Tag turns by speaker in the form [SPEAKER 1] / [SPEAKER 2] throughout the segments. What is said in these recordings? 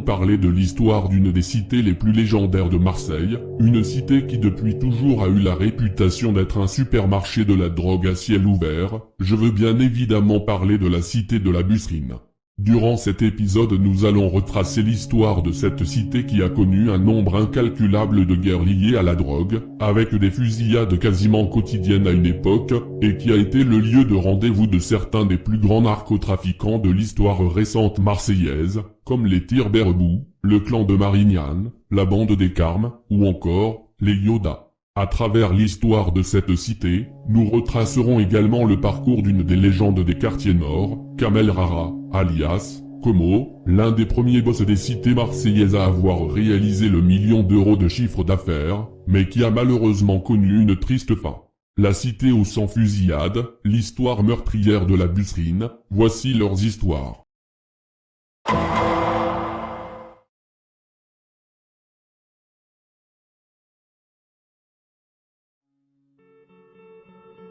[SPEAKER 1] parler de l'histoire d'une des cités les plus légendaires de Marseille, une cité qui depuis toujours a eu la réputation d'être un supermarché de la drogue à ciel ouvert. Je veux bien évidemment parler de la cité de la Busserine. Durant cet épisode, nous allons retracer l'histoire de cette cité qui a connu un nombre incalculable de guerres liées à la drogue, avec des fusillades quasiment quotidiennes à une époque, et qui a été le lieu de rendez-vous de certains des plus grands narcotrafiquants de l'histoire récente marseillaise, comme les Tirs-Berbou, le clan de Marignane, la bande des Carmes, ou encore les Yoda. À travers l'histoire de cette cité, nous retracerons également le parcours d'une des légendes des quartiers nord, Kamel Rara, alias Como, l'un des premiers boss des cités marseillaises à avoir réalisé le million d'euros de chiffre d'affaires, mais qui a malheureusement connu une triste fin. La cité aux 100 fusillades, l'histoire meurtrière de la Busserine, voici leurs histoires.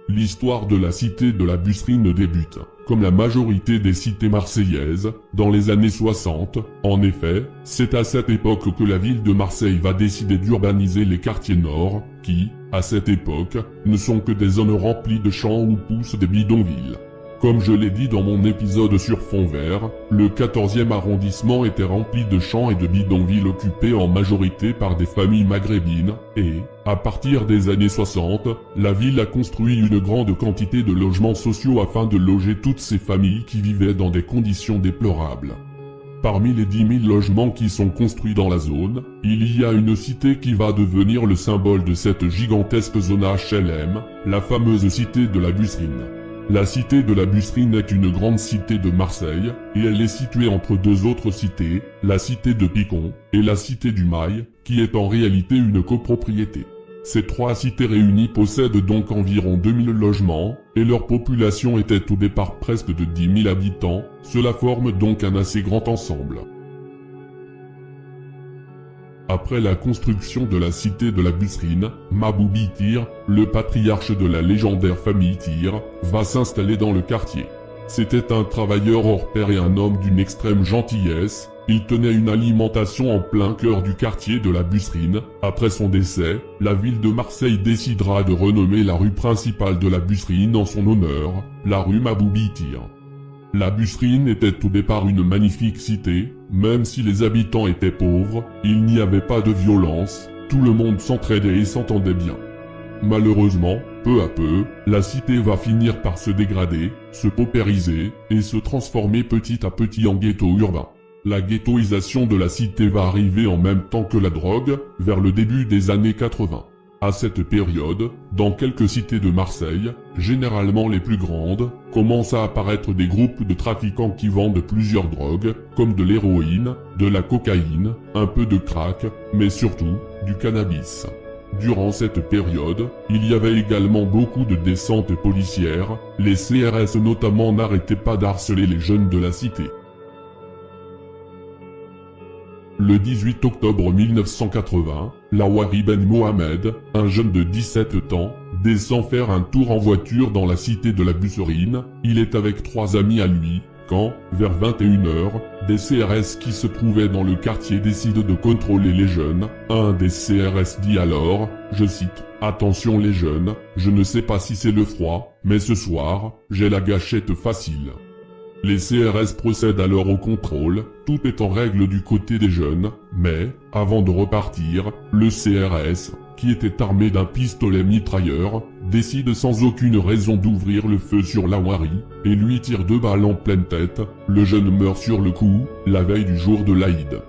[SPEAKER 1] L'histoire de la cité de la Busserine débute, comme la majorité des cités marseillaises, dans les années 60. En effet, c'est à cette époque que la ville de Marseille va décider d'urbaniser les quartiers nord, qui, à cette époque, ne sont que des zones remplies de champs où poussent des bidonvilles. Comme je l'ai dit dans mon épisode sur fond vert, le 14e arrondissement était rempli de champs et de bidonvilles occupés en majorité par des familles maghrébines, et, à partir des années 60, la ville a construit une grande quantité de logements sociaux afin de loger toutes ces familles qui vivaient dans des conditions déplorables. Parmi les 10 000 logements qui sont construits dans la zone, il y a une cité qui va devenir le symbole de cette gigantesque zone HLM, la fameuse cité de la Busserine. La cité de la Busserine est une grande cité de Marseille, et elle est située entre deux autres cités, la cité de Picon, et la cité du Mail, qui est en réalité une copropriété. Ces trois cités réunies possèdent donc environ 2000 logements, et leur population était au départ presque de 10 000 habitants, cela forme donc un assez grand ensemble. Après la construction de la cité de la Busserine, Maboubi Tir, le patriarche de la légendaire famille Tir, va s'installer dans le quartier. C'était un travailleur hors pair et un homme d'une extrême gentillesse. Il tenait une alimentation en plein cœur du quartier de la Busserine. Après son décès, la ville de Marseille décidera de renommer la rue principale de la Busserine en son honneur, la rue Maboubi Tir. La Busserine était au départ une magnifique cité, même si les habitants étaient pauvres, il n'y avait pas de violence, tout le monde s'entraidait et s'entendait bien. Malheureusement, peu à peu, la cité va finir par se dégrader, se paupériser, et se transformer petit à petit en ghetto urbain. La ghettoisation de la cité va arriver en même temps que la drogue, vers le début des années 80. À cette période, dans quelques cités de Marseille, généralement les plus grandes, commencent à apparaître des groupes de trafiquants qui vendent plusieurs drogues, comme de l'héroïne, de la cocaïne, un peu de crack, mais surtout, du cannabis. Durant cette période, il y avait également beaucoup de descentes policières, les CRS notamment n'arrêtaient pas d'harceler les jeunes de la cité. Le 18 octobre 1980, Lawari Ben Mohamed, un jeune de 17 ans, descend faire un tour en voiture dans la cité de la Busserine. Il est avec trois amis à lui, quand, vers 21h, des CRS qui se trouvaient dans le quartier décident de contrôler les jeunes. Un des CRS dit alors, je cite, « Attention les jeunes, je ne sais pas si c'est le froid, mais ce soir, j'ai la gâchette facile. » Les CRS procèdent alors au contrôle, tout est en règle du côté des jeunes, mais, avant de repartir, le CRS, qui était armé d'un pistolet mitrailleur, décide sans aucune raison d'ouvrir le feu sur Lawari, et lui tire 2 balles en pleine tête. Le jeune meurt sur le coup, la veille du jour de l'Aïd.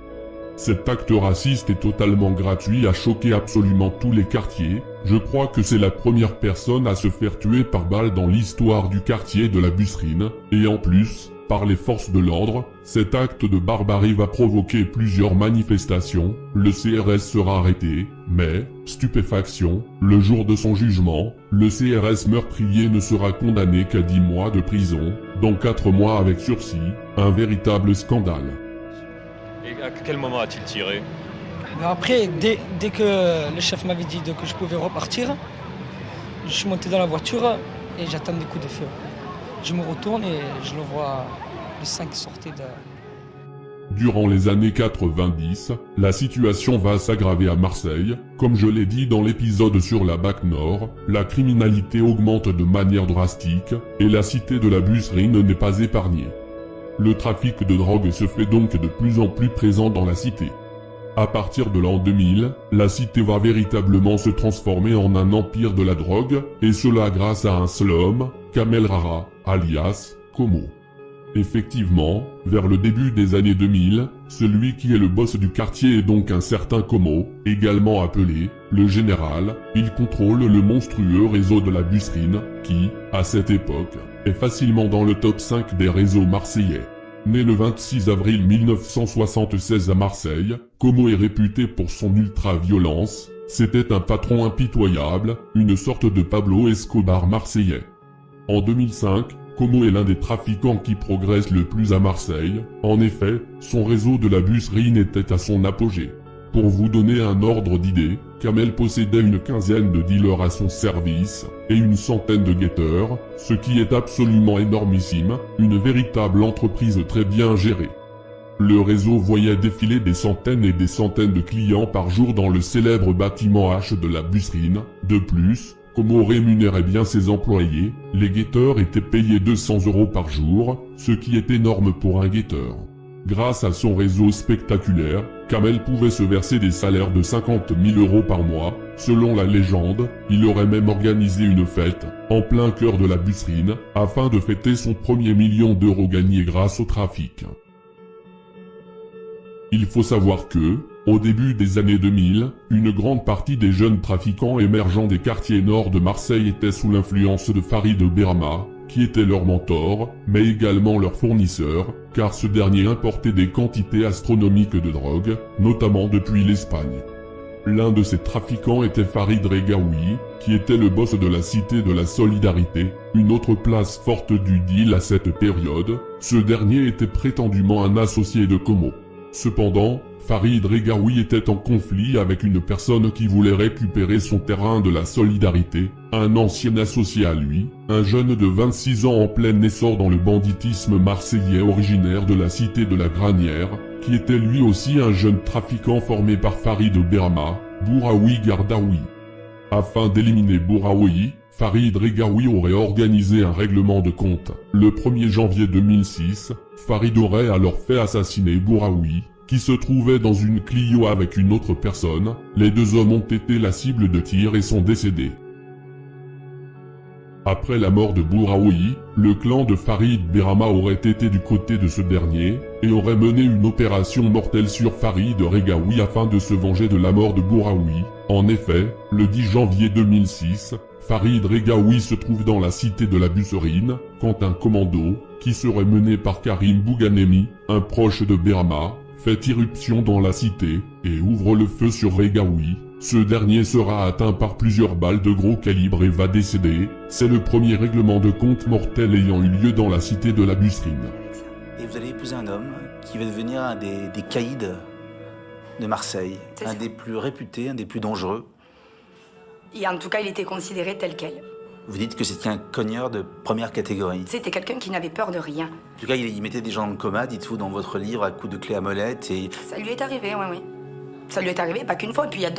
[SPEAKER 1] Cet acte raciste et totalement gratuit a choqué absolument tous les quartiers. Je crois que c'est la première personne à se faire tuer par balle dans l'histoire du quartier de la Busserine, et en plus, par les forces de l'ordre, cet acte de barbarie va provoquer plusieurs manifestations. Le CRS sera arrêté, mais, stupéfaction, le jour de son jugement, le CRS meurtrier ne sera condamné qu'à 10 mois de prison, dont 4 mois avec sursis, un véritable scandale.
[SPEAKER 2] Et à quel moment a-t-il tiré?
[SPEAKER 3] Après, dès que le chef m'avait dit que je pouvais repartir, je suis monté dans la voiture et j'attends des coups de feu. Je me retourne et je le vois, le sang qui sortait de...
[SPEAKER 1] Durant les années 90, la situation va s'aggraver à Marseille. Comme je l'ai dit dans l'épisode sur la BAC Nord, la criminalité augmente de manière drastique, et la cité de la Busserine n'est pas épargnée. Le trafic de drogue se fait donc de plus en plus présent dans la cité. À partir de l'an 2000, la cité va véritablement se transformer en un empire de la drogue, et cela grâce à un seul homme, Kamel Rara, alias Como. Effectivement, vers le début des années 2000, celui qui est le boss du quartier est donc un certain Como, également appelé le Général. Il contrôle le monstrueux réseau de la Busserine, qui, à cette époque, est facilement dans le top 5 des réseaux marseillais. Né le 26 avril 1976 à Marseille, Como est réputé pour son ultra-violence. C'était un patron impitoyable, une sorte de Pablo Escobar marseillais. En 2005, Como est l'un des trafiquants qui progresse le plus à Marseille. En effet, son réseau de la Busserine était à son apogée. Pour vous donner un ordre d'idée, Kamel possédait une quinzaine de dealers à son service, et une centaine de guetteurs, ce qui est absolument énormissime, une véritable entreprise très bien gérée. Le réseau voyait défiler des centaines et des centaines de clients par jour dans le célèbre bâtiment H de la Busserine. De plus, Como rémunérait bien ses employés, les guetteurs étaient payés 200 € par jour, ce qui est énorme pour un guetteur. Grâce à son réseau spectaculaire, Kamel pouvait se verser des salaires de 50 000 € par mois. Selon la légende, il aurait même organisé une fête, en plein cœur de la Busserine, afin de fêter son premier million d'euros gagné grâce au trafic. Il faut savoir que, au début des années 2000, une grande partie des jeunes trafiquants émergeant des quartiers nord de Marseille étaient sous l'influence de Farid Berama, qui était leur mentor, mais également leur fournisseur, car ce dernier importait des quantités astronomiques de drogue, notamment depuis l'Espagne. L'un de ces trafiquants était Farid Regaoui, qui était le boss de la Cité de la Solidarité, une autre place forte du deal à cette période. Ce dernier était prétendument un associé de Como. Cependant, Farid Regaoui était en conflit avec une personne qui voulait récupérer son terrain de la Solidarité, un ancien associé à lui, un jeune de 26 ans en plein essor dans le banditisme marseillais originaire de la cité de la Granière, qui était lui aussi un jeune trafiquant formé par Farid Berama, Bouraoui Gardaoui. Afin d'éliminer Bouraoui, Farid Regaoui aurait organisé un règlement de compte. Le 1er janvier 2006, Farid aurait alors fait assassiner Bouraoui, qui se trouvait dans une Clio avec une autre personne. Les deux hommes ont été la cible de tirs et sont décédés. Après la mort de Bouraoui, le clan de Farid Berama aurait été du côté de ce dernier, et aurait mené une opération mortelle sur Farid Regaoui afin de se venger de la mort de Bouraoui. En effet, le 10 janvier 2006, Farid Regaoui se trouve dans la cité de la Busserine, quand un commando, qui serait mené par Karim Bouganemi, un proche de Berama, fait irruption dans la cité, et ouvre le feu sur Regaoui. Ce dernier sera atteint par plusieurs balles de gros calibre et va décéder. C'est le premier règlement de compte mortel ayant eu lieu dans la cité de la Busserine.
[SPEAKER 4] Et vous allez épouser un homme qui va devenir un des caïds de Marseille, un des plus réputés, un des plus dangereux.
[SPEAKER 5] Et en tout cas, il était considéré tel quel.
[SPEAKER 4] Vous dites que c'était un cogneur de première catégorie.
[SPEAKER 5] C'était quelqu'un qui n'avait peur de rien.
[SPEAKER 4] En tout cas, il mettait des gens en coma, dites-vous, dans votre livre, à coups de clé à molette et...
[SPEAKER 5] Ça lui est arrivé, oui. Ça lui est arrivé, pas qu'une fois. Et puis il y a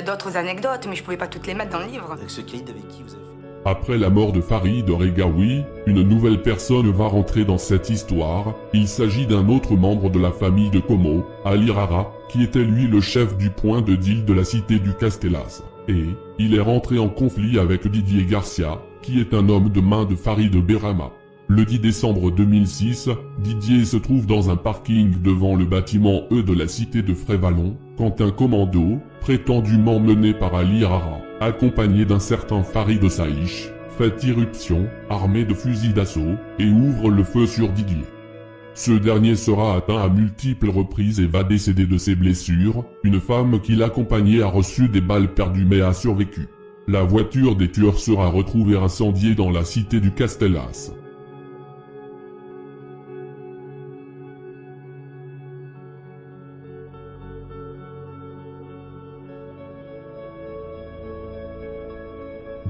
[SPEAKER 5] d'autres anecdotes, mais je pouvais pas toutes les mettre dans le livre.
[SPEAKER 4] Avec ce caïd avec qui vous avez fait...
[SPEAKER 1] Après la mort de Farid Regaoui, une nouvelle personne va rentrer dans cette histoire. Il s'agit d'un autre membre de la famille de Como, Ali Rara, qui était lui le chef du point de deal de la cité du Castellas. Et, il est rentré en conflit avec Didier Garcia, qui est un homme de main de Farid Berama. Le 10 décembre 2006, Didier se trouve dans un parking devant le bâtiment E de la cité de Frévalon, quand un commando, prétendument mené par Ali Rara, accompagné d'un certain Farid Saïch, fait irruption, armé de fusils d'assaut, et ouvre le feu sur Didier. Ce dernier sera atteint à multiples reprises et va décéder de ses blessures. Une femme qui l'accompagnait a reçu des balles perdues mais a survécu. La voiture des tueurs sera retrouvée incendiée dans la cité du Castellas.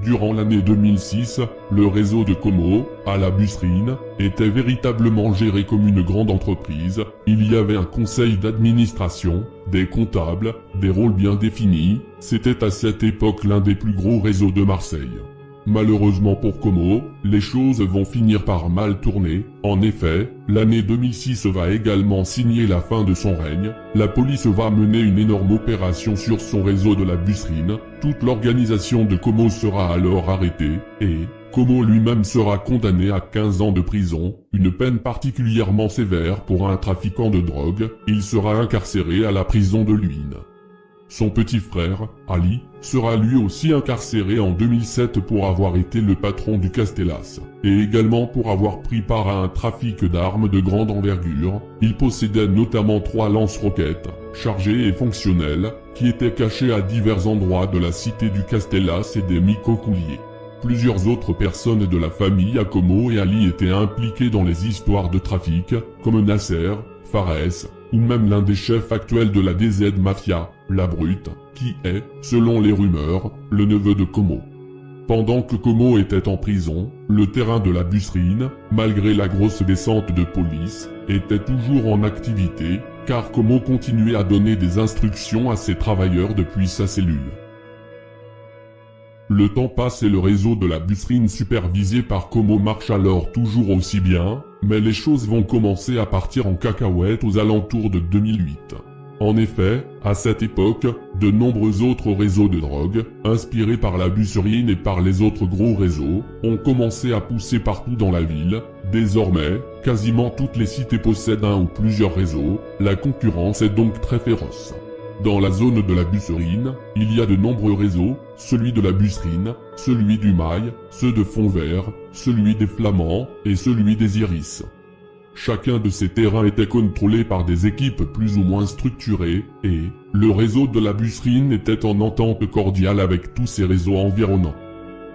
[SPEAKER 1] Durant l'année 2006, le réseau de Como, à la Busserine, était véritablement géré comme une grande entreprise. Il y avait un conseil d'administration, des comptables, des rôles bien définis. C'était à cette époque l'un des plus gros réseaux de Marseille. Malheureusement pour Como, les choses vont finir par mal tourner. En effet, l'année 2006 va également signer la fin de son règne. La police va mener une énorme opération sur son réseau de la Busserine. Toute l'organisation de Como sera alors arrêtée, et Como lui-même sera condamné à 15 ans de prison, une peine particulièrement sévère pour un trafiquant de drogue. Il sera incarcéré à la prison de Luynes. Son petit frère, Ali, sera lui aussi incarcéré en 2007 pour avoir été le patron du Castellas, et également pour avoir pris part à un trafic d'armes de grande envergure. Il possédait notamment 3 lance-roquettes, chargées et fonctionnelles, qui étaient cachées à divers endroits de la cité du Castellas et des Micocouliers. Plusieurs autres personnes de la famille à Como et Ali étaient impliquées dans les histoires de trafic, comme Nasser, Fares, ou même l'un des chefs actuels de la DZ Mafia, la Brute, qui est, selon les rumeurs, le neveu de Como. Pendant que Como était en prison, le terrain de la Busserine, malgré la grosse descente de police, était toujours en activité, car Como continuait à donner des instructions à ses travailleurs depuis sa cellule. Le temps passe et le réseau de la Busserine supervisé par Como marche alors toujours aussi bien, mais les choses vont commencer à partir en cacahuète aux alentours de 2008. En effet, à cette époque, de nombreux autres réseaux de drogue, inspirés par la Busserine et par les autres gros réseaux, ont commencé à pousser partout dans la ville. Désormais, quasiment toutes les cités possèdent un ou plusieurs réseaux, la concurrence est donc très féroce. Dans la zone de la Busserine, il y a de nombreux réseaux, celui de la Busserine, celui du Mail, ceux de Fond-Vert, celui des Flamands et celui des Iris. Chacun de ces terrains était contrôlé par des équipes plus ou moins structurées, et le réseau de la Busserine était en entente cordiale avec tous ces réseaux environnants.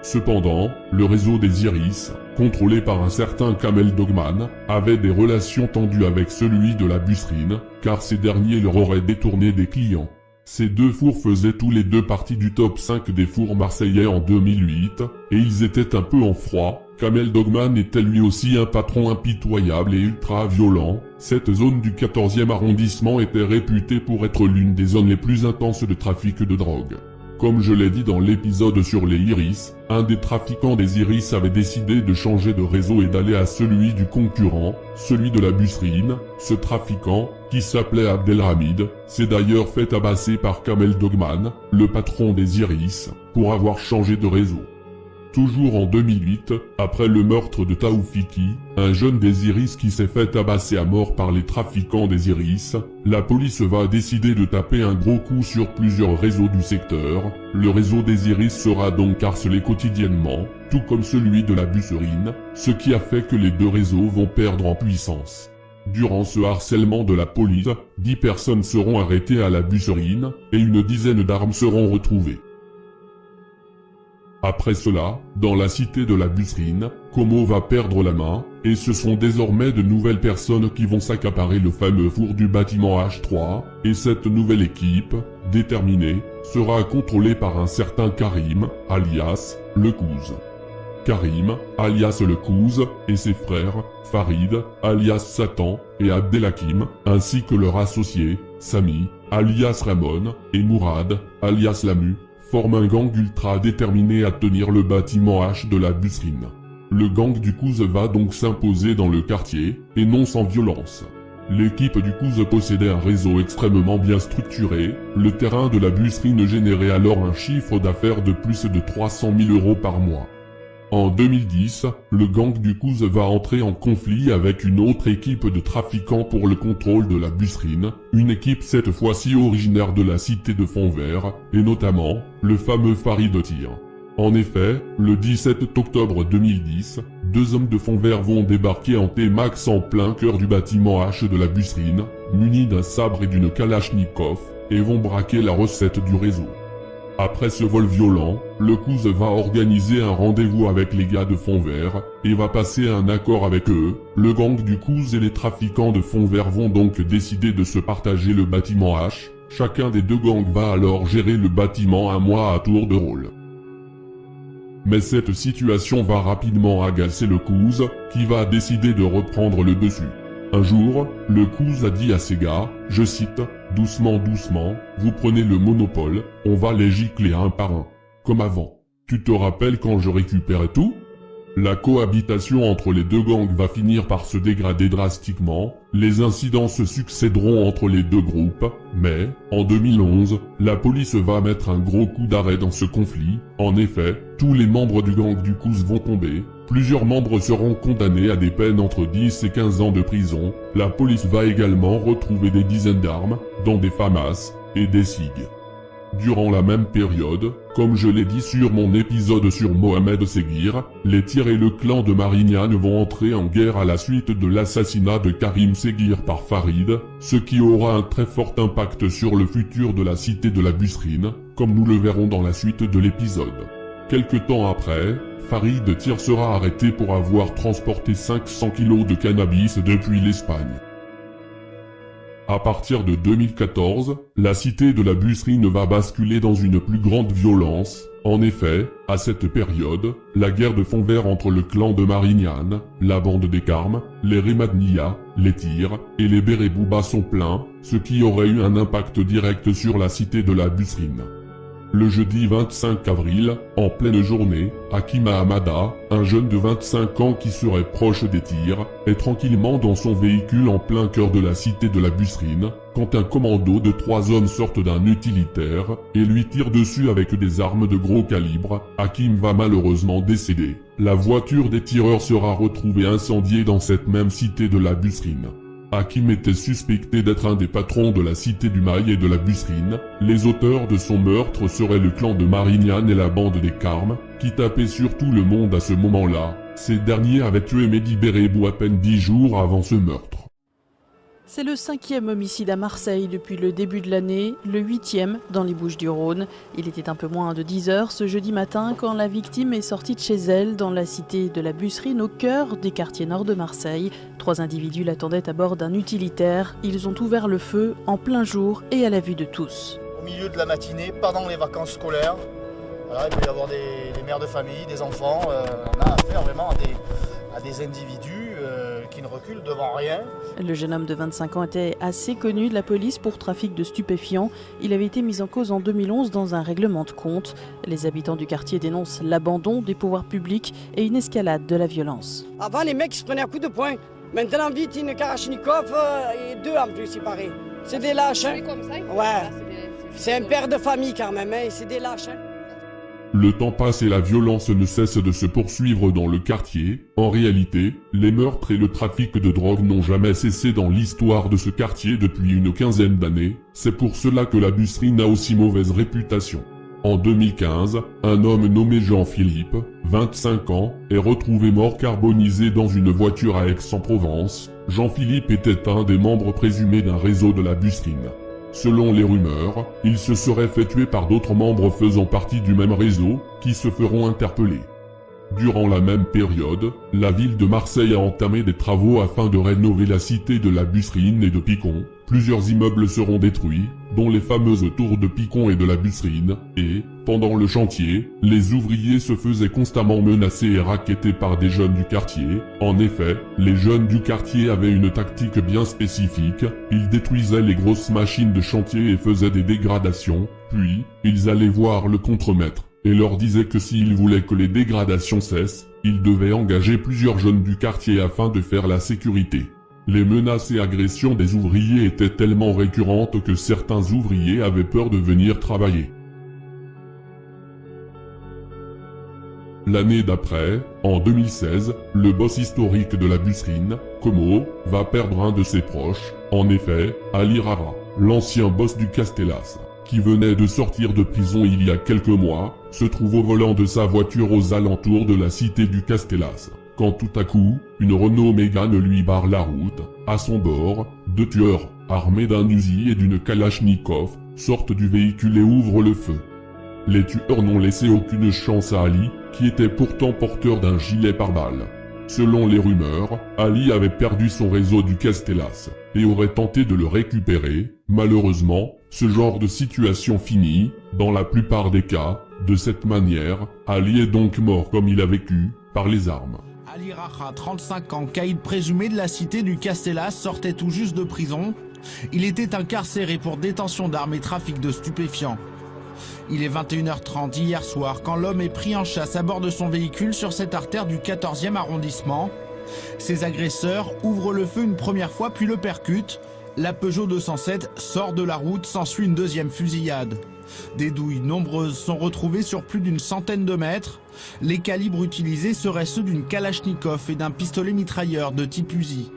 [SPEAKER 1] Cependant, le réseau des Iris, contrôlé par un certain Kamel Dogman, avait des relations tendues avec celui de la Busserine, car ces derniers leur auraient détourné des clients. Ces deux fours faisaient tous les deux partie du top 5 des fours marseillais en 2008, et ils étaient un peu en froid. Kamel Dogman était lui aussi un patron impitoyable et ultra violent. Cette zone du 14e arrondissement était réputée pour être l'une des zones les plus intenses de trafic de drogue. Comme je l'ai dit dans l'épisode sur les Iris, un des trafiquants des Iris avait décidé de changer de réseau et d'aller à celui du concurrent, celui de la Busserine. Ce trafiquant, qui s'appelait Abdelhamid, s'est d'ailleurs fait tabasser par Kamel Dogman, le patron des Iris, pour avoir changé de réseau. Toujours en 2008, après le meurtre de Taoufiki, un jeune des Iris qui s'est fait tabasser à mort par les trafiquants des Iris, la police va décider de taper un gros coup sur plusieurs réseaux du secteur. Le réseau des Iris sera donc harcelé quotidiennement, tout comme celui de la Busserine, ce qui a fait que les deux réseaux vont perdre en puissance. Durant ce harcèlement de la police, 10 personnes seront arrêtées à la Busserine, et une dizaine d'armes seront retrouvées. Après cela, dans la cité de la Busserine, Como va perdre la main, et ce sont désormais de nouvelles personnes qui vont s'accaparer le fameux four du bâtiment H3, et cette nouvelle équipe, déterminée, sera contrôlée par un certain Karim, alias le Kouz. Karim, alias le Kouz, et ses frères, Farid, alias Satan, et Abdelhakim, ainsi que leur associé, Sami, alias Ramon, et Mourad, alias Lamu, forment un gang ultra déterminé à tenir le bâtiment H de la Busserine. Le gang du Kouz va donc s'imposer dans le quartier, et non sans violence. L'équipe du Kouz possédait un réseau extrêmement bien structuré. Le terrain de la Busserine générait alors un chiffre d'affaires de plus de 300 000 € par mois. En 2010, le gang du Kouz va entrer en conflit avec une autre équipe de trafiquants pour le contrôle de la Busserine, une équipe cette fois-ci originaire de la cité de Fond-Vert, et notamment, le fameux Farid Tir. En effet, le 17 octobre 2010, 2 hommes de Fond-Vert vont débarquer en T-Max en plein cœur du bâtiment H de la Busserine, munis d'un sabre et d'une Kalachnikov, et vont braquer la recette du réseau. Après ce vol violent, le Kouz va organiser un rendez-vous avec les gars de Fond-Vert, et va passer un accord avec eux. Le gang du Kouz et les trafiquants de Fond-Vert vont donc décider de se partager le bâtiment H. Chacun des deux gangs va alors gérer le bâtiment un mois à tour de rôle. Mais cette situation va rapidement agacer le Kouz, qui va décider de reprendre le dessus. Un jour, le Kouz a dit à ses gars, je cite, « Doucement, doucement, vous prenez le monopole, on va les gicler un par un. Comme avant. Tu te rappelles quand je récupérais tout ?» La cohabitation entre les deux gangs va finir par se dégrader drastiquement, les incidents se succéderont entre les deux groupes, mais, en 2011, la police va mettre un gros coup d'arrêt dans ce conflit. En effet, tous les membres du gang du Kouz vont tomber, plusieurs membres seront condamnés à des peines entre 10 et 15 ans de prison, la police va également retrouver des dizaines d'armes, dont des FAMAS et des SIG. Durant la même période, comme je l'ai dit sur mon épisode sur Mohamed Seguir, les Tirs et le clan de Marignane vont entrer en guerre à la suite de l'assassinat de Karim Seguir par Farid, ce qui aura un très fort impact sur le futur de la cité de la Busserine, comme nous le verrons dans la suite de l'épisode. Quelque temps après, Farid Tir sera arrêté pour avoir transporté 500 kg de cannabis depuis l'Espagne. À partir de 2014, la cité de la Busserine va basculer dans une plus grande violence. En effet, à cette période, la guerre de fond vert entre le clan de Marignane, la bande des Carmes, les Remadnia, les Tirs et les Bérebouba sont pleins, ce qui aurait eu un impact direct sur la cité de la Busserine. Le jeudi 25 avril, en pleine journée, Hakima Hamada, un jeune de 25 ans qui serait proche des Tirs, est tranquillement dans son véhicule en plein cœur de la cité de la Busserine, quand un commando de 3 hommes sortent d'un utilitaire et lui tire dessus avec des armes de gros calibre. Hakim va malheureusement décéder. La voiture des tireurs sera retrouvée incendiée dans cette même cité de la Busserine. Hakim était suspecté d'être un des patrons de la cité du Mail et de la Busserine. Les auteurs de son meurtre seraient le clan de Marignane et la bande des Carmes, qui tapaient sur tout le monde à ce moment-là. Ces derniers avaient tué Mehdi Bérebou à peine 10 jours avant ce meurtre.
[SPEAKER 6] C'est le 5e homicide à Marseille depuis le début de l'année, le 8e dans les Bouches-du-Rhône. Il était un peu moins de 10 heures ce jeudi matin quand la victime est sortie de chez elle dans la cité de la Busserine au cœur des quartiers nord de Marseille. 3 individus l'attendaient à bord d'un utilitaire. Ils ont ouvert le feu en plein jour et à la vue de tous.
[SPEAKER 7] Au milieu de la matinée, pendant les vacances scolaires, voilà, il peut y avoir des mères de famille, des enfants. On a affaire vraiment à des individus qui ne reculent devant rien.
[SPEAKER 6] Le jeune homme de 25 ans était assez connu de la police pour trafic de stupéfiants. Il avait été mis en cause en 2011 dans un règlement de compte. Les habitants du quartier dénoncent l'abandon des pouvoirs publics et une escalade de la violence.
[SPEAKER 8] Avant, les mecs se prenaient à coups de poing. Maintenant, vite, une Kalachnikov et 2 en plus, il paraît. C'est des lâches, hein. Ouais. C'est un père de famille quand même, hein. C'est des lâches, hein.
[SPEAKER 1] Le temps passe et la violence ne cesse de se poursuivre dans le quartier. En réalité, les meurtres et le trafic de drogue n'ont jamais cessé dans l'histoire de ce quartier depuis une quinzaine d'années. C'est pour cela que la Busserine a aussi mauvaise réputation. En 2015, un homme nommé Jean-Philippe, 25 ans, est retrouvé mort carbonisé dans une voiture à Aix-en-Provence. Jean-Philippe était un des membres présumés d'un réseau de la Busserine. Selon les rumeurs, il se serait fait tuer par d'autres membres faisant partie du même réseau, qui se feront interpeller. Durant la même période, la ville de Marseille a entamé des travaux afin de rénover la cité de la Busserine et de Picon. Plusieurs immeubles seront détruits, dont les fameuses tours de Picon et de la Busserine, et, pendant le chantier, les ouvriers se faisaient constamment menacer et racketter par des jeunes du quartier. En effet, les jeunes du quartier avaient une tactique bien spécifique, ils détruisaient les grosses machines de chantier et faisaient des dégradations, puis, ils allaient voir le contremaître, et leur disaient que s'ils voulaient que les dégradations cessent, ils devaient engager plusieurs jeunes du quartier afin de faire la sécurité. Les menaces et agressions des ouvriers étaient tellement récurrentes que certains ouvriers avaient peur de venir travailler. L'année d'après, en 2016, le boss historique de la Busserine, Como, va perdre un de ses proches, en effet, Ali Rara, l'ancien boss du Castellas, qui venait de sortir de prison il y a quelques mois, se trouve au volant de sa voiture aux alentours de la cité du Castellas. Quand tout à coup, une Renault Mégane lui barre la route. À son bord, 2 tueurs, armés d'un Uzi et d'une Kalachnikov, sortent du véhicule et ouvrent le feu. Les tueurs n'ont laissé aucune chance à Ali, qui était pourtant porteur d'un gilet pare-balles. Selon les rumeurs, Ali avait perdu son réseau du Castellas, et aurait tenté de le récupérer. Malheureusement, ce genre de situation finit, dans la plupart des cas, De cette manière, Ali est donc mort comme il a vécu, par les armes.
[SPEAKER 9] Ali Raha, 35 ans, caïd présumé de la cité du Castellas, sortait tout juste de prison. Il était incarcéré pour détention d'armes et trafic de stupéfiants. Il est 21h30 hier soir quand l'homme est pris en chasse à bord de son véhicule sur cette artère du 14e arrondissement. Ses agresseurs ouvrent le feu une première fois puis le percutent. La Peugeot 207 sort de la route, s'ensuit une deuxième fusillade. Des douilles nombreuses sont retrouvées sur plus d'une centaine de mètres. Les calibres utilisés seraient ceux d'une Kalachnikov et d'un pistolet mitrailleur de type Uzi.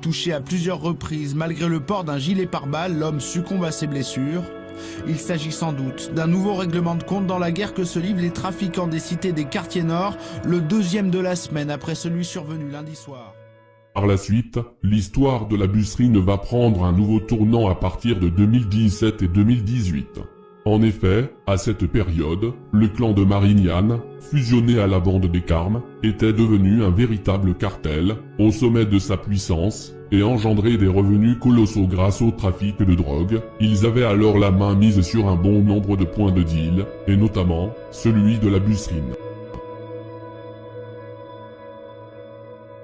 [SPEAKER 9] Touché à plusieurs reprises malgré le port d'un gilet pare-balles, l'homme succombe à ses blessures. Il s'agit sans doute d'un nouveau règlement de compte dans la guerre que se livrent les trafiquants des cités des quartiers nord, le deuxième de la semaine après celui survenu lundi soir.
[SPEAKER 1] Par la suite, l'histoire de la Busserine va prendre un nouveau tournant à partir de 2017 et 2018. En effet, à cette période, le clan de Marignane, fusionné à la bande des Carmes, était devenu un véritable cartel, au sommet de sa puissance, et engendrait des revenus colossaux grâce au trafic de drogue. Ils avaient alors la main mise sur un bon nombre de points de deal, et notamment, celui de la Busserine.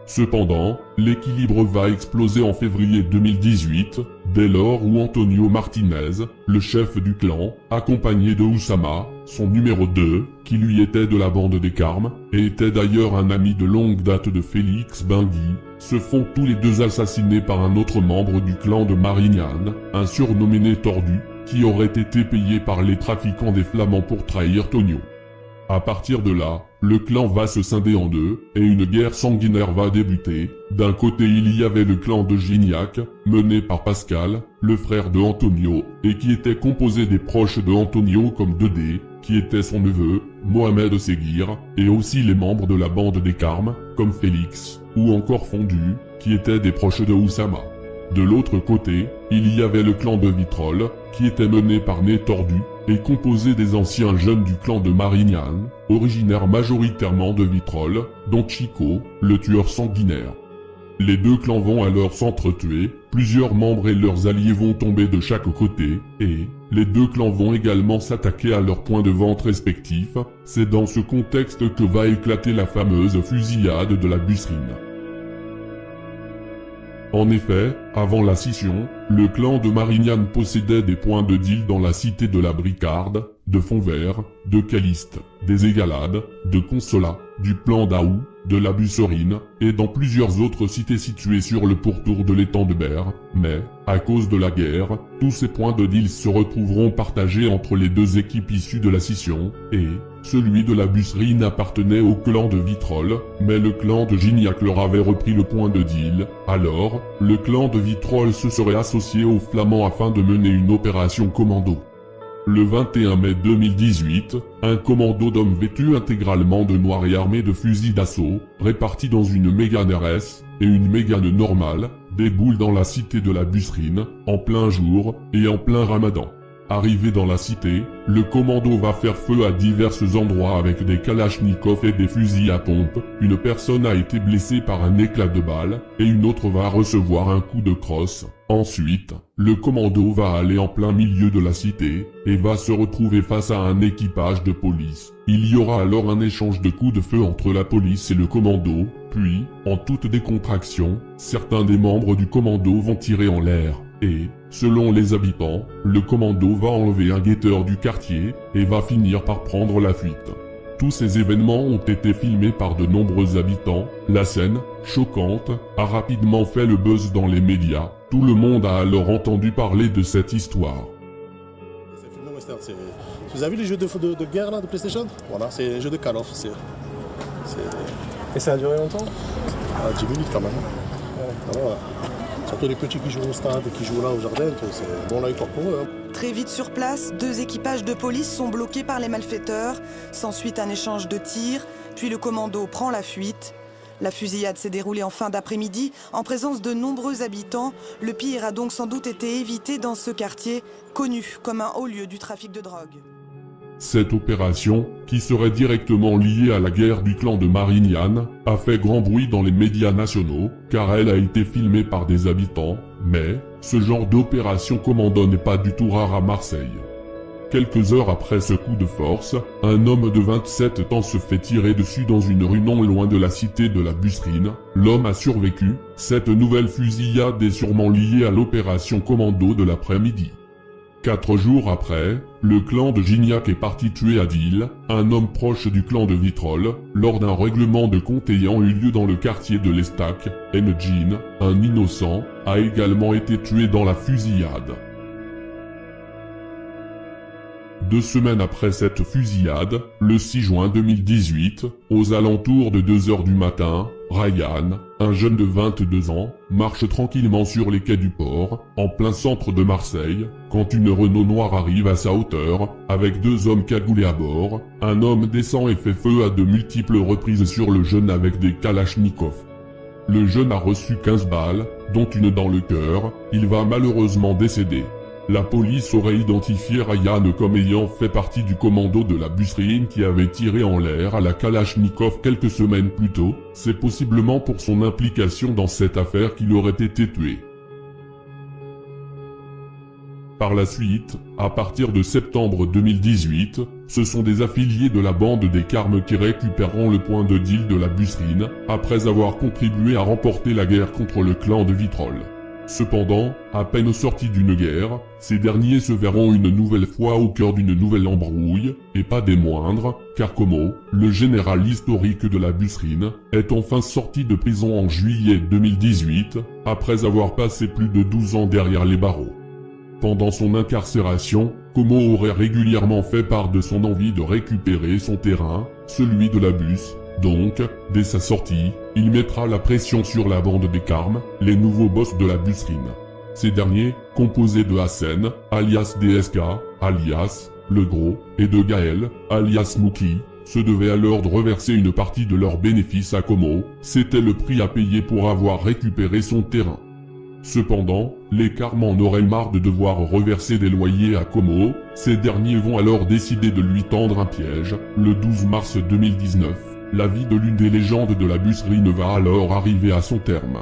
[SPEAKER 1] Cependant, l'équilibre va exploser en février 2018, dès lors où Antonio Martinez, le chef du clan, accompagné de Oussama, son numéro 2, qui lui était de la bande des Carmes, et était d'ailleurs un ami de longue date de Félix Bingui, se font tous les deux assassiner par un autre membre du clan de Marignane, un surnommé Tordu, qui aurait été payé par les trafiquants des Flamands pour trahir Tonio. À partir de là, le clan va se scinder en deux, et une guerre sanguinaire va débuter. D'un côté il y avait le clan de Gignac, mené par Pascal, le frère de Antonio, et qui était composé des proches de Antonio comme Dédé, qui était son neveu, Mohamed Seguir, et aussi les membres de la bande des Carmes, comme Félix, ou encore Fondu, qui étaient des proches de Oussama. De l'autre côté, il y avait le clan de Vitrolles, qui était mené par Né Tordu, et composé des anciens jeunes du clan de Marignane, originaires majoritairement de Vitrolles, dont Chico, le tueur sanguinaire. Les deux clans vont alors s'entretuer, plusieurs membres et leurs alliés vont tomber de chaque côté, et les deux clans vont également s'attaquer à leurs points de vente respectifs. C'est dans ce contexte que va éclater la fameuse fusillade de la Busserine. En effet, avant la scission, le clan de Marignane possédait des points de deal dans la cité de la Bricarde, de Fontvert, de Caliste, des Égalades, de Consolat, du Plan d'Aou, de la Busserine, et dans plusieurs autres cités situées sur le pourtour de l'étang de Berre, mais, à cause de la guerre, tous ces points de deal se retrouveront partagés entre les deux équipes issues de la scission, et celui de la Busserine appartenait au clan de Vitrolles, mais le clan de Gignac leur avait repris le point de deal. Alors, le clan de Vitrolles se serait associé aux Flamands afin de mener une opération commando. Le 21 mai 2018, un commando d'hommes vêtus intégralement de noir et armés de fusils d'assaut, répartis dans une Mégane RS et une Mégane normale, déboule dans la cité de la Busserine, en plein jour et en plein ramadan. Arrivé dans la cité, le commando va faire feu à divers endroits avec des kalachnikovs et des fusils à pompe. Une personne a été blessée par un éclat de balle, et une autre va recevoir un coup de crosse. Ensuite, le commando va aller en plein milieu de la cité, et va se retrouver face à un équipage de police. Il y aura alors un échange de coups de feu entre la police et le commando, puis, en toute décontraction, certains des membres du commando vont tirer en l'air. Et, selon les habitants, le commando va enlever un guetteur du quartier, et va finir par prendre la fuite. Tous ces événements ont été filmés par de nombreux habitants. La scène, choquante, a rapidement fait le buzz dans les médias. Tout le monde a alors entendu parler de cette histoire.
[SPEAKER 10] Vous avez vu les jeux de guerre là, de PlayStation? Voilà, c'est un jeu de Call of. Et ça a duré longtemps? 10 minutes quand même. Ouais. Voilà. Surtout les petits qui jouent au stade et qui jouent là au jardin, c'est bon là pour eux.
[SPEAKER 11] Très vite sur place, 2 équipages de police sont bloqués par les malfaiteurs. S'ensuit un échange de tirs, puis le commando prend la fuite. La fusillade s'est déroulée en fin d'après-midi, en présence de nombreux habitants. Le pire a donc sans doute été évité dans ce quartier, connu comme un haut lieu du trafic de drogue.
[SPEAKER 1] Cette opération, qui serait directement liée à la guerre du clan de Marignane, a fait grand bruit dans les médias nationaux, car elle a été filmée par des habitants, mais ce genre d'opération commando n'est pas du tout rare à Marseille. Quelques heures après ce coup de force, un homme de 27 ans se fait tirer dessus dans une rue non loin de la cité de la Busserine. L'homme a survécu. Cette nouvelle fusillade est sûrement liée à l'opération commando de l'après-midi. 4 jours après, le clan de Gignac est parti tuer Adil, un homme proche du clan de Vitrolles, lors d'un règlement de compte ayant eu lieu dans le quartier de l'Estac. N'Djinn, un innocent, a également été tué dans la fusillade. 2 semaines après cette fusillade, le 6 juin 2018, aux alentours de 2 h du matin, Ryan, un jeune de 22 ans, marche tranquillement sur les quais du port, en plein centre de Marseille, quand une Renault noire arrive à sa hauteur, avec 2 hommes cagoulés à bord. Un homme descend et fait feu à de multiples reprises sur le jeune avec des kalachnikovs. Le jeune a reçu 15 balles, dont une dans le cœur. Il va malheureusement décéder. La police aurait identifié Ryan comme ayant fait partie du commando de la Busserine qui avait tiré en l'air à la Kalachnikov quelques semaines plus tôt. C'est possiblement pour son implication dans cette affaire qu'il aurait été tué. Par la suite, à partir de septembre 2018, ce sont des affiliés de la bande des Carmes qui récupéreront le point de deal de la Busserine, après avoir contribué à remporter la guerre contre le clan de Vitrolles. Cependant, à peine sortis d'une guerre, ces derniers se verront une nouvelle fois au cœur d'une nouvelle embrouille, et pas des moindres, car Como, le général historique de la Busserine, est enfin sorti de prison en juillet 2018, après avoir passé plus de 12 ans derrière les barreaux. Pendant son incarcération, Como aurait régulièrement fait part de son envie de récupérer son terrain, celui de la Bus. Donc, dès sa sortie, il mettra la pression sur la bande des Carmes, les nouveaux boss de la Busserine. Ces derniers, composés de Hassen, alias DSK, alias Le Gros, et de Gaël, alias Mookie, se devaient alors de reverser une partie de leurs bénéfices à Como. C'était le prix à payer pour avoir récupéré son terrain. Cependant, les Carmes en auraient marre de devoir reverser des loyers à Como. Ces derniers vont alors décider de lui tendre un piège. Le 12 mars 2019, la vie de l'une des légendes de la Busserine va alors arriver à son terme.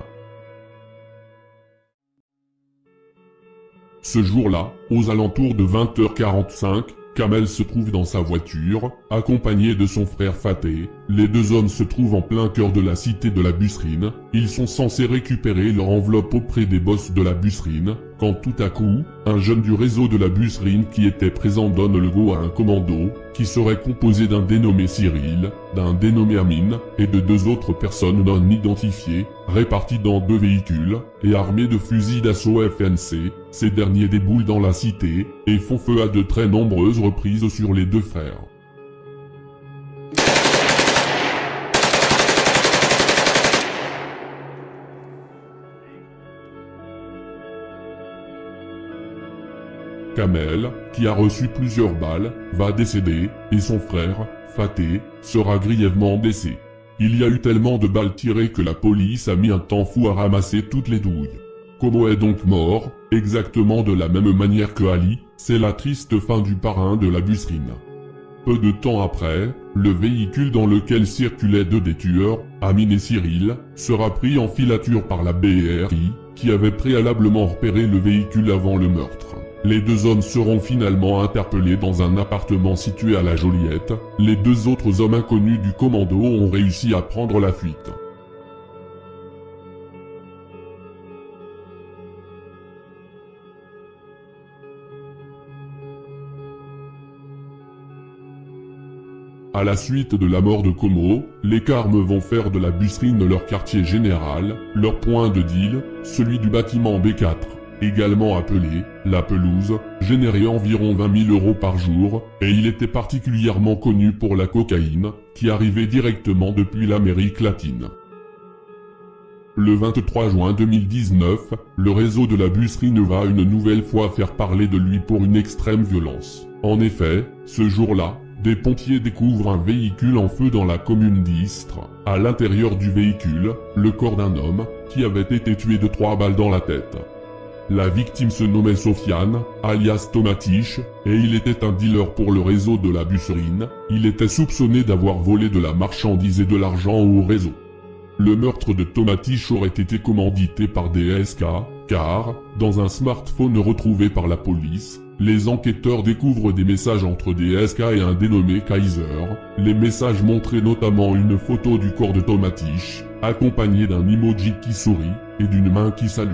[SPEAKER 1] Ce jour-là, aux alentours de 20h45, Kamel se trouve dans sa voiture, accompagné de son frère Faté. Les 2 hommes se trouvent en plein cœur de la cité de la Busserine. Ils sont censés récupérer leur enveloppe auprès des boss de la Busserine, quand tout à coup, un jeune du réseau de la Busserine qui était présent donne le go à un commando, qui serait composé d'un dénommé Cyril, d'un dénommé Amine, et de 2 autres personnes non identifiées, réparties dans 2 véhicules, et armés de fusils d'assaut FNC. Ces derniers déboulent dans la cité, et font feu à de très nombreuses reprises sur les 2 frères. Kamel, qui a reçu plusieurs balles, va décéder, et son frère, Faté, sera grièvement blessé. Il y a eu tellement de balles tirées que la police a mis un temps fou à ramasser toutes les douilles. Como est donc mort, exactement de la même manière que Ali. C'est la triste fin du parrain de la Busserine. Peu de temps après, le véhicule dans lequel circulaient 2 des tueurs, Amine et Cyril, sera pris en filature par la BRI, qui avait préalablement repéré le véhicule avant le meurtre. Les 2 hommes seront finalement interpellés dans un appartement situé à la Joliette. Les 2 autres hommes inconnus du commando ont réussi à prendre la fuite. À la suite de la mort de Como, les Carmes vont faire de la Busserine leur quartier général, leur point de deal, celui du bâtiment B4. Également appelé la pelouse, générait environ 20 000 € par jour, et il était particulièrement connu pour la cocaïne, qui arrivait directement depuis l'Amérique latine. Le 23 juin 2019, le réseau de la Busserine va une nouvelle fois faire parler de lui pour une extrême violence. En effet, ce jour-là, des pompiers découvrent un véhicule en feu dans la commune d'Istres. À l'intérieur du véhicule, le corps d'un homme, qui avait été tué de 3 balles dans la tête. La victime se nommait Sofiane, alias Tomatiche, et il était un dealer pour le réseau de la Busserine. Il était soupçonné d'avoir volé de la marchandise et de l'argent au réseau. Le meurtre de Tomatiche aurait été commandité par DSK, car, dans un smartphone retrouvé par la police, les enquêteurs découvrent des messages entre DSK et un dénommé Kaiser. Les messages montraient notamment une photo du corps de Tomáš, accompagné d'un emoji qui sourit et d'une main qui salue.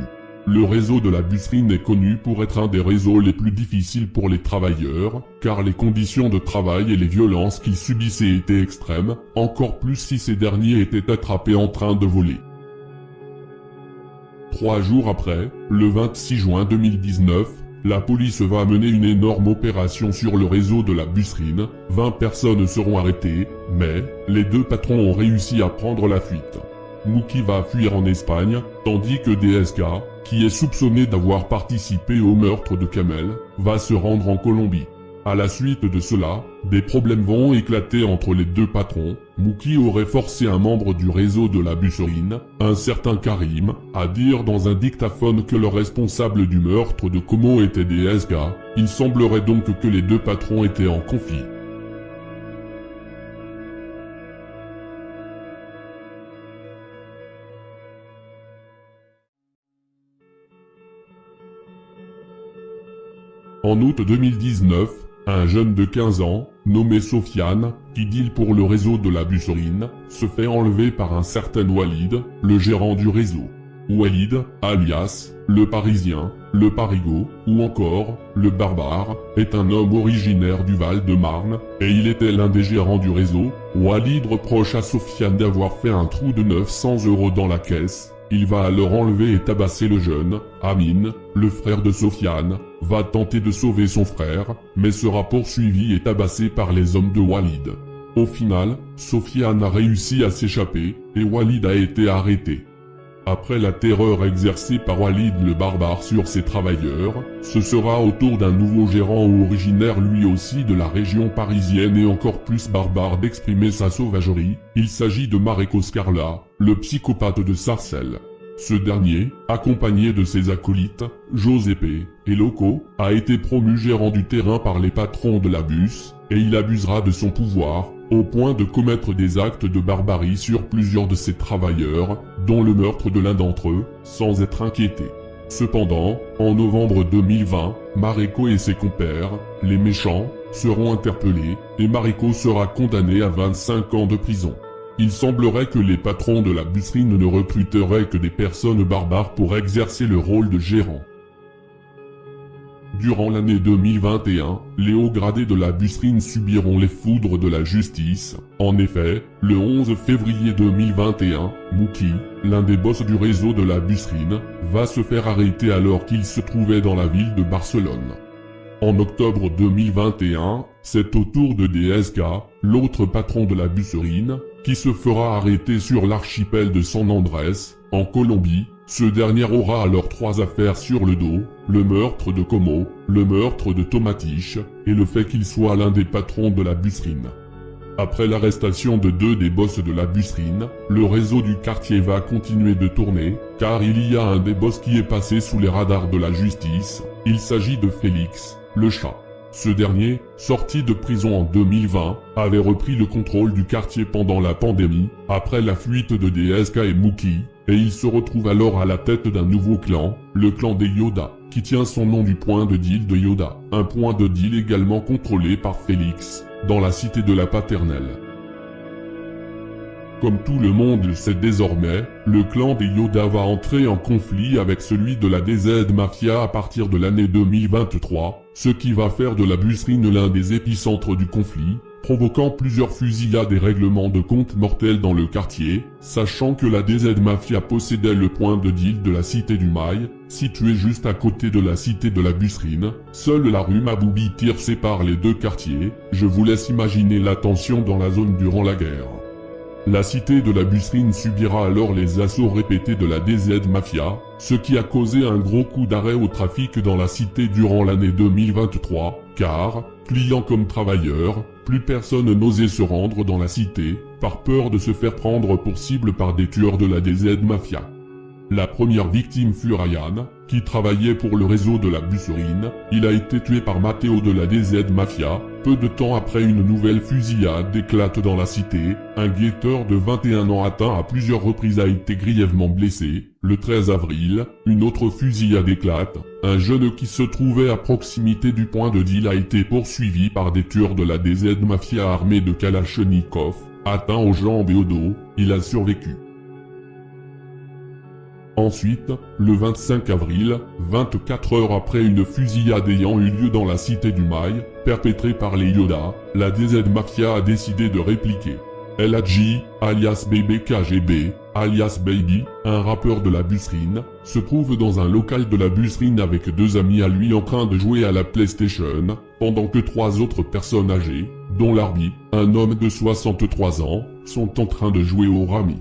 [SPEAKER 1] Le réseau de la Busserine est connu pour être un des réseaux les plus difficiles pour les travailleurs, car les conditions de travail et les violences qu'ils subissaient étaient extrêmes, encore plus si ces derniers étaient attrapés en train de voler. 3 jours après, le 26 juin 2019, la police va mener une énorme opération sur le réseau de la Busserine. 20 personnes seront arrêtées, mais les 2 patrons ont réussi à prendre la fuite. Muki va fuir en Espagne, tandis que DSK, qui est soupçonné d'avoir participé au meurtre de Kamel, va se rendre en Colombie. À la suite de cela, des problèmes vont éclater entre les 2 patrons. Muki aurait forcé un membre du réseau de la Busserine, un certain Karim, à dire dans un dictaphone que le responsable du meurtre de Como était DSK. Il semblerait donc que les 2 patrons étaient en conflit. En août 2019, un jeune de 15 ans, nommé Sofiane, qui deal pour le réseau de la Busserine, se fait enlever par un certain Walid, le gérant du réseau. Walid, alias, le Parisien, le Parigot, ou encore, le Barbare, est un homme originaire du Val-de-Marne, et il était l'un des gérants du réseau. Walid reproche à Sofiane d'avoir fait un trou de 900 € dans la caisse. Il va alors enlever et tabasser le jeune. Amin, le frère de Sofiane, va tenter de sauver son frère, mais sera poursuivi et tabassé par les hommes de Walid. Au final, Sofiane a réussi à s'échapper, et Walid a été arrêté. Après la terreur exercée par Walid le Barbare sur ses travailleurs, ce sera au tour d'un nouveau gérant originaire lui aussi de la région parisienne et encore plus barbare d'exprimer sa sauvagerie. Il s'agit de Mareko Scarla, le psychopathe de Sarcelles. Ce dernier, accompagné de ses acolytes, Giuseppe et Loco, a été promu gérant du terrain par les patrons de la bus, et il abusera de son pouvoir, au point de commettre des actes de barbarie sur plusieurs de ses travailleurs, dont le meurtre de l'un d'entre eux, sans être inquiété. Cependant, en novembre 2020, Mareko et ses compères, les méchants, seront interpellés, et Mareko sera condamné à 25 ans de prison. Il semblerait que les patrons de la Busserine ne recruteraient que des personnes barbares pour exercer le rôle de gérant. Durant l'année 2021, les hauts gradés de la Busserine subiront les foudres de la justice. En effet, le 11 février 2021, Muki, l'un des boss du réseau de la Busserine, va se faire arrêter alors qu'il se trouvait dans la ville de Barcelone. En octobre 2021, c'est au tour de DSK, l'autre patron de la Busserine, qui se fera arrêter sur l'archipel de San Andrés, en Colombie. Ce dernier aura alors 3 affaires sur le dos, le meurtre de Como, le meurtre de Tomáš, et le fait qu'il soit l'un des patrons de la Busserine. Après l'arrestation de 2 des boss de la Busserine, le réseau du quartier va continuer de tourner, car il y a un des boss qui est passé sous les radars de la justice. Il s'agit de Félix, le chat. Ce dernier, sorti de prison en 2020, avait repris le contrôle du quartier pendant la pandémie, après la fuite de DSK et Muki, et il se retrouve alors à la tête d'un nouveau clan, le clan des Yoda, qui tient son nom du point de deal de Yoda, un point de deal également contrôlé par Félix, dans la cité de la Paternelle. Comme tout le monde le sait désormais, le clan des Yoda va entrer en conflit avec celui de la DZ Mafia à partir de l'année 2023, ce qui va faire de la Busserine l'un des épicentres du conflit, provoquant plusieurs fusillades et règlements de comptes mortels dans le quartier, sachant que la DZ Mafia possédait le point de deal de la cité du Mail, situé juste à côté de la cité de la Busserine. Seule la rue Maboubi tire sépare les 2 quartiers. Je vous laisse imaginer la tension dans la zone durant la guerre. La cité de la Busserine subira alors les assauts répétés de la DZ Mafia, ce qui a causé un gros coup d'arrêt au trafic dans la cité durant l'année 2023, car, clients comme travailleurs, plus personne n'osait se rendre dans la cité, par peur de se faire prendre pour cible par des tueurs de la DZ Mafia. La première victime fut Ryan, qui travaillait pour le réseau de la Busserine. Il a été tué par Matteo de la DZ Mafia. Peu de temps après, une nouvelle fusillade éclate dans la cité. Un guetteur de 21 ans atteint à plusieurs reprises a été grièvement blessé. Le 13 avril, une autre fusillade éclate. Un jeune qui se trouvait à proximité du point de deal a été poursuivi par des tueurs de la DZ Mafia armés de Kalachnikov. Atteint aux jambes et au dos, il a survécu. Ensuite, le 25 avril, 24 heures après une fusillade ayant eu lieu dans la cité du Mail, perpétrée par les Yoda, la DZ Mafia a décidé de répliquer. El Hadji, alias BBKGB, alias Baby, un rappeur de la Busserine, se trouve dans un local de la Busserine avec deux amis à lui en train de jouer à la PlayStation, pendant que trois autres personnes âgées, dont Larbi, un homme de 63 ans, sont en train de jouer au rami.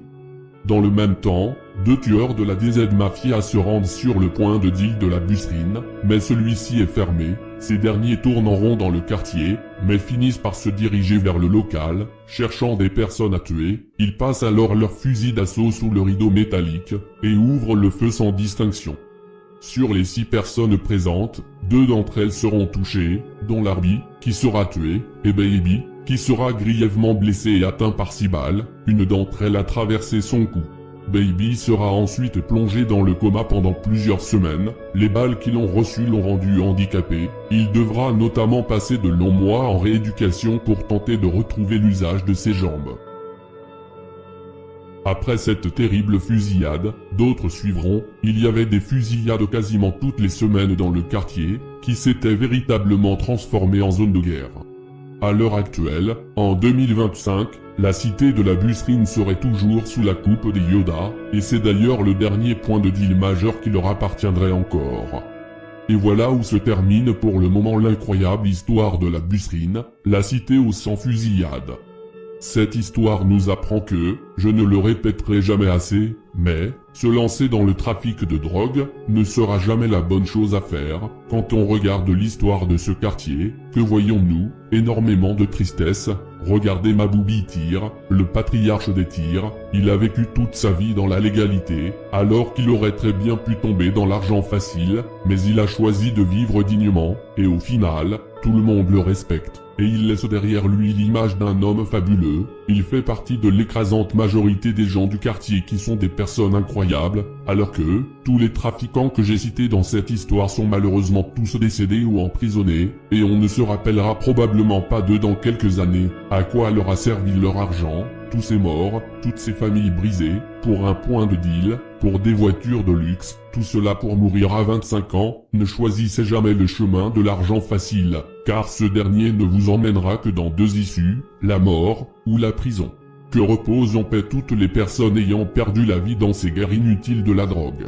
[SPEAKER 1] Dans le même temps, deux tueurs de la DZ Mafia se rendent sur le point de deal de la Busserine, mais celui-ci est fermé. Ces derniers tournent en rond dans le quartier, mais finissent par se diriger vers le local, cherchant des personnes à tuer. Ils passent alors leur fusil d'assaut sous le rideau métallique, et ouvrent le feu sans distinction. Sur les 6 personnes présentes, 2 d'entre elles seront touchées, dont Larbi, qui sera tué, et Baby, qui sera grièvement blessé et atteint par 6 balles, une d'entre elles a traversé son cou. Baby sera ensuite plongé dans le coma pendant plusieurs semaines, les balles qui l'ont reçu l'ont rendu handicapé, il devra notamment passer de longs mois en rééducation pour tenter de retrouver l'usage de ses jambes. Après cette terrible fusillade, d'autres suivront, il y avait des fusillades quasiment toutes les semaines dans le quartier, qui s'étaient véritablement transformées en zone de guerre. À l'heure actuelle, en 2025, la cité de la Busserine serait toujours sous la coupe des Yoda, et c'est d'ailleurs le dernier point de deal majeur qui leur appartiendrait encore. Et voilà où se termine pour le moment l'incroyable histoire de la Busserine, la cité aux 100 fusillades. Cette histoire nous apprend que, je ne le répéterai jamais assez, mais, se lancer dans le trafic de drogue, ne sera jamais la bonne chose à faire. Quand on regarde l'histoire de ce quartier, que voyons-nous? Énormément de tristesse. Regardez Maboubi Tir, le patriarche des tirs, il a vécu toute sa vie dans la légalité, alors qu'il aurait très bien pu tomber dans l'argent facile, mais il a choisi de vivre dignement, et au final, tout le monde le respecte. Et il laisse derrière lui l'image d'un homme fabuleux. Il fait partie de l'écrasante majorité des gens du quartier qui sont des personnes incroyables, alors que, tous les trafiquants que j'ai cités dans cette histoire sont malheureusement tous décédés ou emprisonnés, et on ne se rappellera probablement pas d'eux dans quelques années. À quoi leur a servi leur argent, tous ces morts, toutes ces familles brisées, pour un point de deal, pour des voitures de luxe, tout cela pour mourir à 25 ans. Ne choisissez jamais le chemin de l'argent facile, car ce dernier ne vous emmènera que dans 2 issues, la mort ou la prison. Que reposent en paix toutes les personnes ayant perdu la vie dans ces guerres inutiles de la drogue.